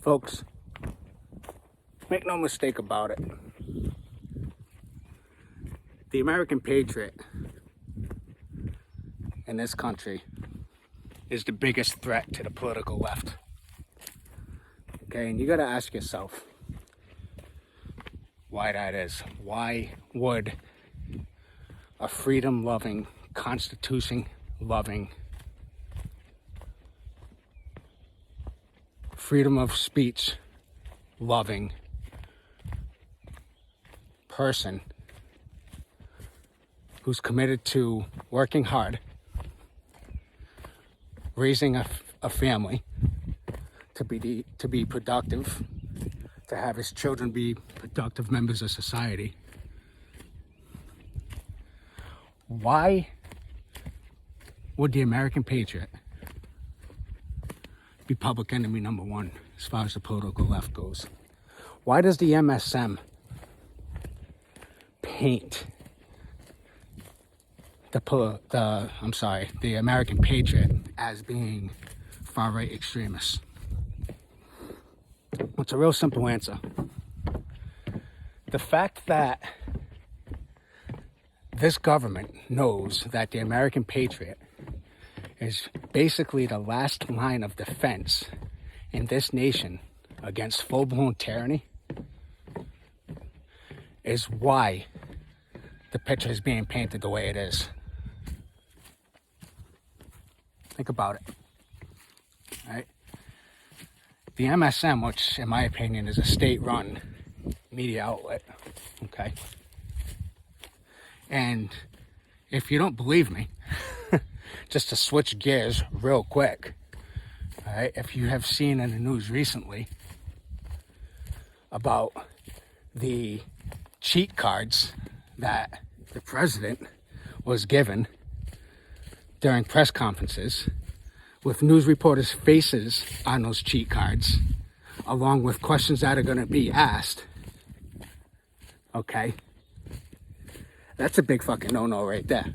Folks, make no mistake about it. The American Patriot in this country is the biggest threat to the political left. Okay, and you gotta ask yourself why that is. Why would a freedom-loving, constitution-loving, freedom of speech loving person who's committed to working hard, raising a family, to be productive, to have his children be productive members of society, why would the American Patriot be public enemy number one as far as the political left goes? Why does the MSM paint the American Patriot as being far-right extremists? It's a real simple answer. The fact that this government knows that the American Patriot is basically the last line of defense in this nation against full-blown tyranny is why the picture is being painted the way it is. Think about it. All right? The MSM, which in my opinion is a state-run media outlet, okay? And if you don't believe me, just to switch gears real quick, all right, if you have seen in the news recently about the cheat cards that the president was given during press conferences with news reporters' faces on those cheat cards, along with questions that are going to be asked, okay, that's a big fucking no-no right there.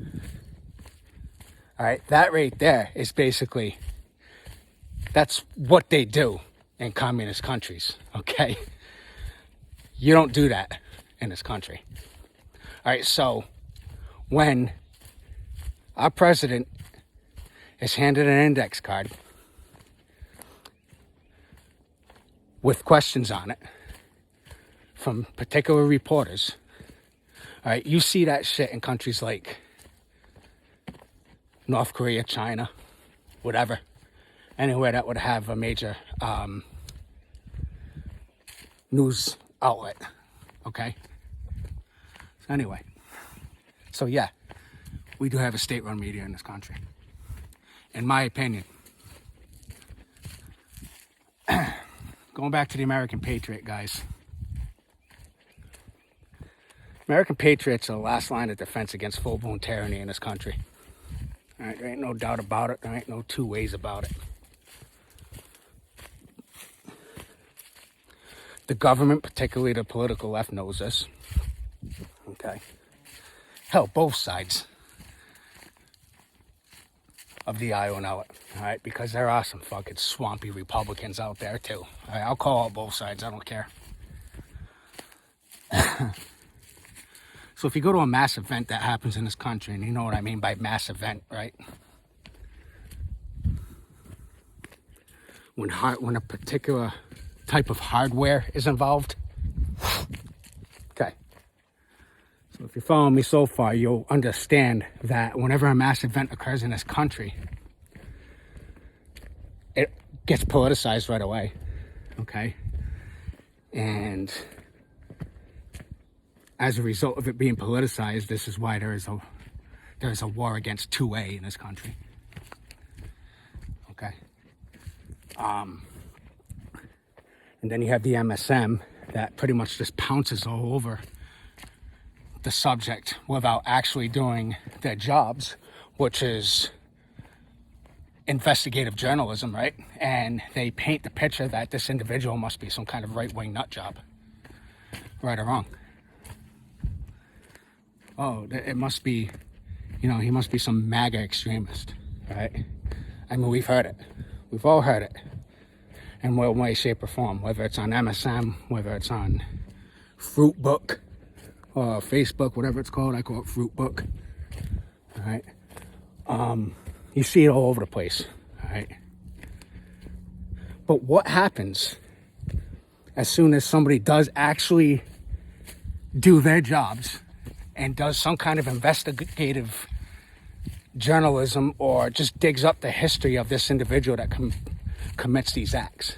All right, that right there is basically, that's what they do in communist countries, okay? You don't do that in this country. All right, so when our president is handed an index card with questions on it from particular reporters, all right, you see that shit in countries like North Korea, China, whatever, anywhere that would have a major news outlet, okay? So anyway, so yeah, we do have a state-run media in this country, in my opinion. Going back to the American Patriot, guys. American Patriots are the last line of defense against full-blown tyranny in this country. All right, there ain't no doubt about it. There ain't no two ways about it. The government, particularly the political left, knows this. Okay. Hell, both sides of the aisle know it. All right, because there are some fucking swampy Republicans out there too. All right, I'll call out both sides. I don't care. So if you go to a mass event that happens in this country, and you know what I mean by mass event, right? When a particular type of hardware is involved. Okay. So if you're following me so far, you'll understand that whenever a mass event occurs in this country, it gets politicized right away. Okay. And as a result of it being politicized, this is why there is a war against 2A in this country. Okay. And then you have the MSM that pretty much just pounces all over the subject without actually doing their jobs, which is investigative journalism, right? And they paint the picture that this individual must be some kind of right-wing nut job. Right or wrong. Oh, it must be, he must be some MAGA extremist, right? I mean, we've heard it. We've all heard it. in one way, shape, or form, whether it's on MSM, whether it's on Fruitbook or Facebook, whatever it's called. I call it Fruitbook. All right. You see it all over the place. All right. But what happens as soon as somebody does actually do their jobs and does some kind of investigative journalism or just digs up the history of this individual that commits these acts?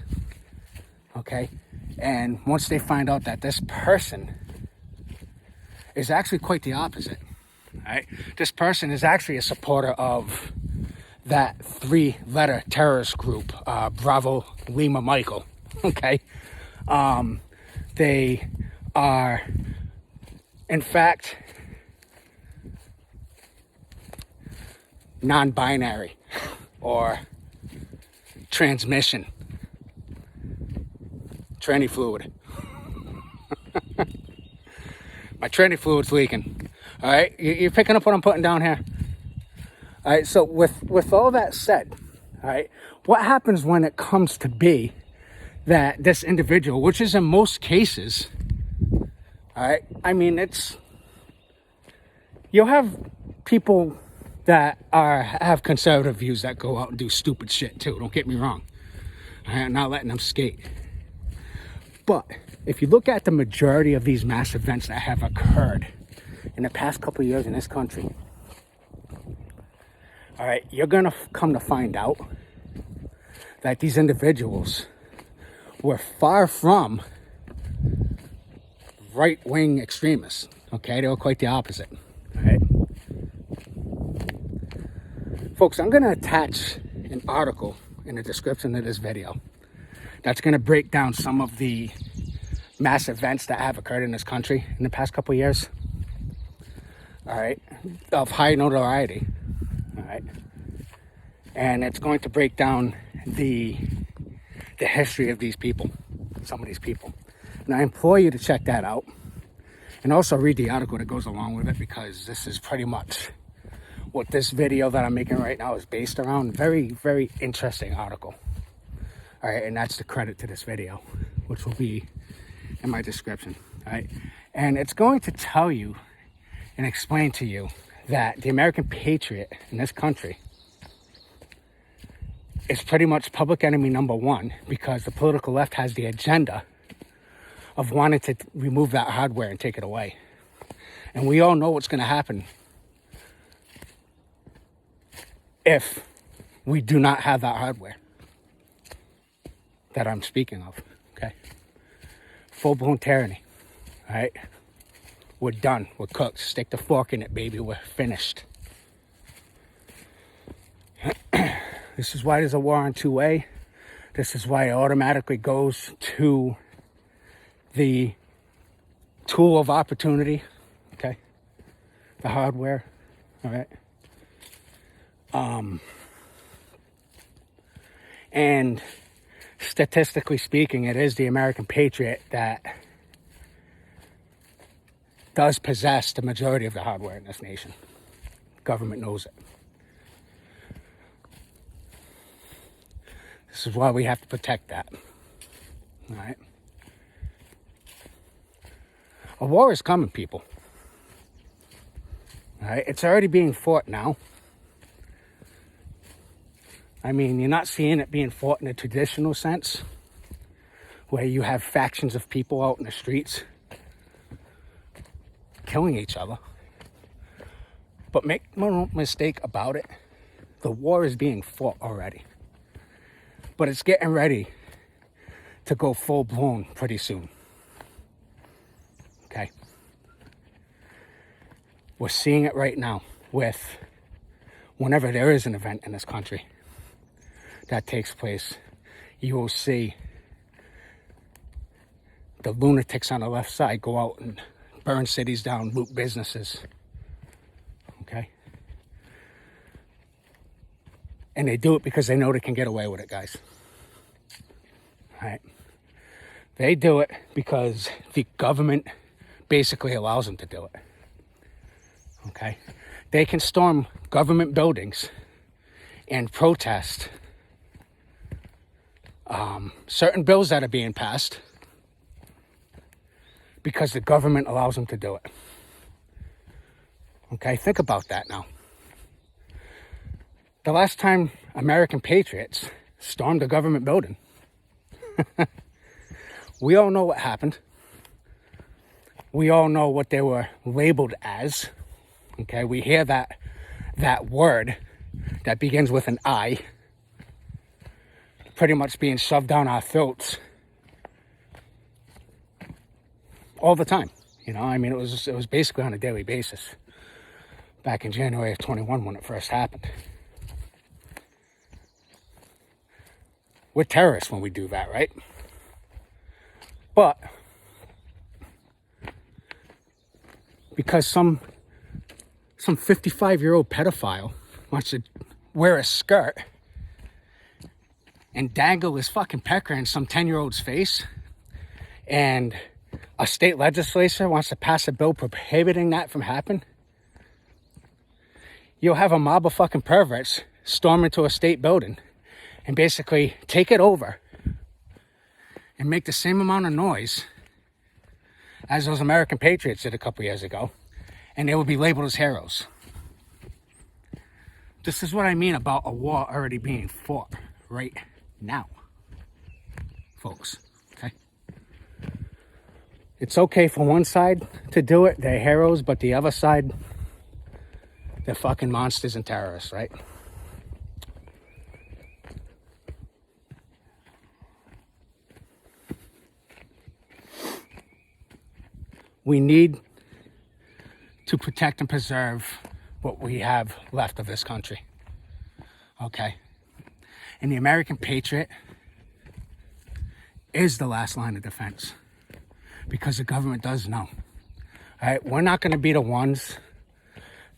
Okay? And once they find out that this person is actually quite the opposite, right? This person is actually a supporter of that 3-letter terrorist group, Bravo Lima Michael, okay? They are, in fact, non-binary or transmission, tranny fluid. My tranny fluid's leaking. All right, you're picking up what I'm putting down here. All right, so with all that said, all right, what happens when it comes to be that this individual, which is in most cases, all right, I mean, you'll have people that have conservative views that go out and do stupid shit too, don't get me wrong. I'm not letting them skate. But if you look at the majority of these mass events that have occurred in the past couple of years in this country, all right, you're going to come to find out that these individuals were far from right-wing extremists, okay? They were quite the opposite, all right? Folks, I'm going to attach an article in the description of this video that's going to break down some of the mass events that have occurred in this country in the past couple of years, all right, of high notoriety, all right, and it's going to break down the history of these people, some of these people, and I implore you to check that out, and also read the article that goes along with it, because this is pretty much what this video that I'm making right now is based around. Very, very interesting article, all right, and that's the credit to this video, which will be in my description, all right, and it's going to tell you and explain to you that the American Patriot in this country is pretty much public enemy number one, because the political left has the agenda of wanting to remove that hardware and take it away. And we all know what's going to happen if we do not have that hardware that I'm speaking of, okay? Full-blown tyranny, all right? We're done. We're cooked. Stick the fork in it, baby. We're finished. This is why there's a war on 2A. This is why it automatically goes to the tool of opportunity, okay? The hardware, all right? And statistically speaking, it is the American Patriot that does possess the majority of the hardware in this nation. Government knows it. This is why we have to protect that. All right? A war is coming, people. All right? It's already being fought now. I mean, you're not seeing it being fought in a traditional sense, where you have factions of people out in the streets killing each other. But make no mistake about it, the war is being fought already. But it's getting ready to go full-blown pretty soon. Okay? We're seeing it right now with whenever there is an event in this country that takes place, you will see the lunatics on the left side go out and burn cities down, loot businesses, okay? And they do it because they know they can get away with it, guys. All right? They do it because the government basically allows them to do it, okay? They can storm government buildings and protest certain bills that are being passed because the government allows them to do it. Okay, think about that now. The last time American Patriots stormed a government building, we all know what happened. We all know what they were labeled as. Okay, we hear that word that begins with an I pretty much being shoved down our throats all the time. You know, I mean, it was basically on a daily basis back in January of 21 when it first happened. We're terrorists when we do that, right? But because some 55-year-old pedophile wants to wear a skirt and dangle his fucking pecker in some 10-year-old's face, and a state legislature wants to pass a bill prohibiting that from happening, you'll have a mob of fucking perverts storm into a state building and basically take it over and make the same amount of noise as those American Patriots did a couple years ago, and they will be labeled as heroes. This is what I mean about a war already being fought right now, folks, okay? It's okay for one side to do it, they're heroes, but the other side, they're fucking monsters and terrorists, right? We need to protect and preserve what we have left of this country, okay? And the American Patriot is the last line of defense because the government does know. All right, we're not going to be the ones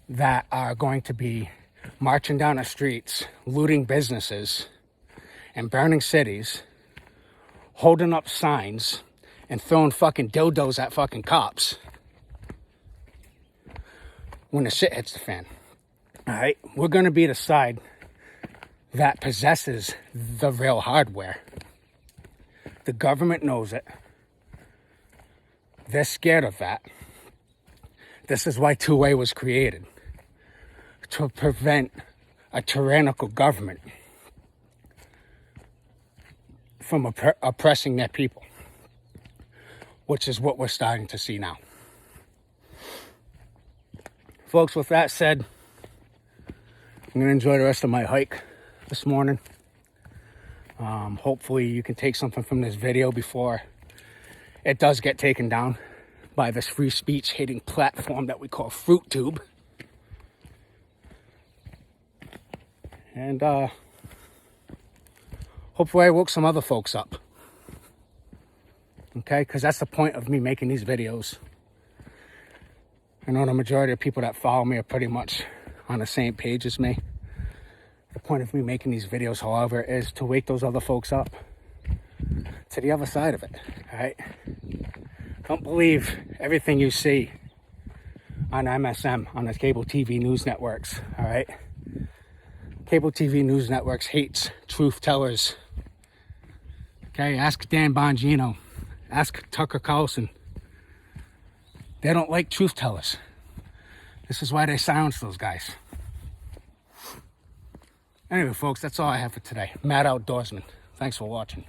that are going to be marching down the streets, looting businesses and burning cities, holding up signs and throwing fucking dildos at fucking cops when the shit hits the fan. All right, we're going to be the side that possesses the real hardware. The government knows it. They're scared of that. This is why two-way was created, to prevent a tyrannical government from oppressing their people, which is what we're starting to see now. Folks, with that said, I'm going to enjoy the rest of my hike this morning. Hopefully you can take something from this video before it does get taken down by this free speech hating platform that we call FruitTube. And hopefully I woke some other folks up. Okay, because that's the point of me making these videos. I know the majority of people that follow me are pretty much on the same page as me. The point of me making these videos, however, is to wake those other folks up to the other side of it, all right? Don't believe everything you see on MSM, on the cable TV news networks, all right? Cable TV news networks hates truth tellers. Okay, ask Dan Bongino, ask Tucker Carlson. They don't like truth tellers. This is why they silence those guys. Anyway, folks, that's all I have for today. Mad Outdoorsman. Thanks for watching.